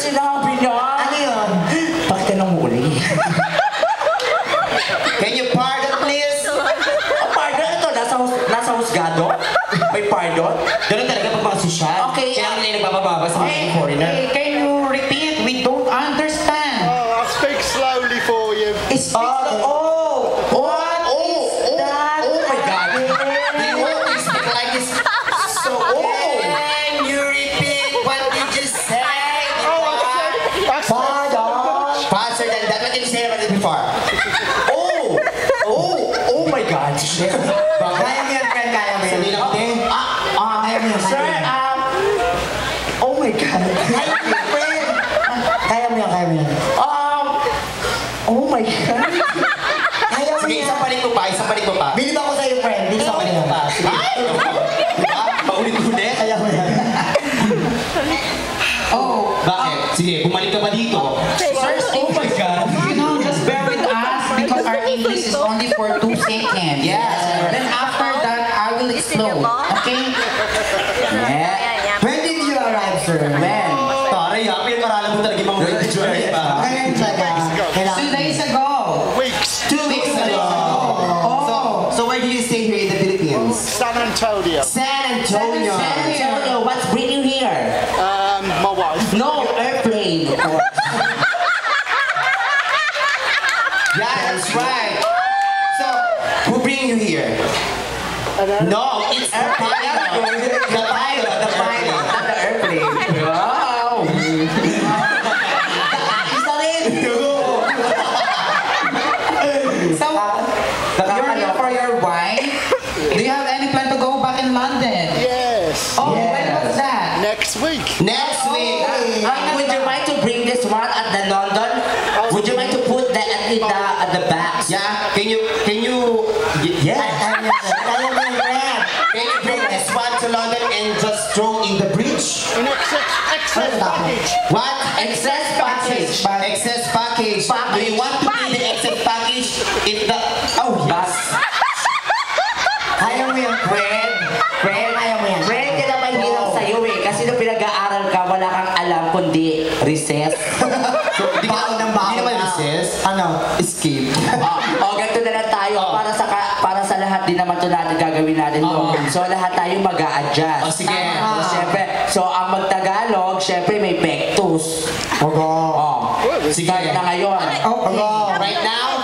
sinabi niya? Ano yun? Pakitanong mo uli. Can you pardon, please? Pardon ito, nasa husgado? May pardon? Ganun talaga pag mga sosyal. Okay. Kailangan nila yung nagbababa sa mga foreigner. Can you repeat? We don't understand. Oh, I'll speak slowly for you. It's what is that? Oh my God. Do you want to speak like this? So, can you repeat what you just said? Pardon? Faster than that. What did you say about it before? Oh my God. Kaya mo yan, friend. Kaya mo yan. Kaya mo yan. Sir, oh my God. Kaya mo yan, friend. Kaya mo yan, kaya mo yan. Oh my God. Kaya mo yan. Isang balik mo pa. Bilib ako sa'yo, friend. Bilib ako sa'yo. Ay! Diba? Paulit-ulit. Kaya mo yan. Bakit? Sige, bumalik ka pa dito. Sir, Oh my God. you know, just bear with us because our English is only for 2 seconds. Yes. Then after that, I will explode. Okay? Yeah. When did you arrive, sir? When? Pare, pinag-aralan mo talaga yung mga when did you arrive pa. Ngayon talaga. 2 days ago. Weeks. 2 weeks ago. So where do you stay here in the Philippines? San Antonio. San Antonio. San Antonio, what's bringing you here? My wife. No airplane. Yeah, that's right. So, who bring you here? No, it's the pilot. The pilot. Not the airplane. Wow. Isa rin. So, you're here for your wife? Do you have any plan to go back in London? Yes. Oh, when was that? Next week. Next week. Would you mind to bring this one at the London? Would you mind to put that at the back? Yeah, can you, Yes. can you bring this one to London and just throw in the bridge? In excess package. What? Excess package. Excess package. Do you want to be the excess package? If the... Oh, yes. Kaya mo yan, friend. Friend, kaya mo yan. Friend, kaya naman hirap sa'yo eh. Kasi nung pinag-aaral ka, wala kang alam kundi recess. Di ba naman recess? Ano? Escape. Ganito na lang tayo. Para sa lahat din naman to natin gagawin natin to. So lahat tayo mag-a-adjust. Sige. So ang mag-Tagalog, syempre may pectus. Sige. Start na ngayon. Right now,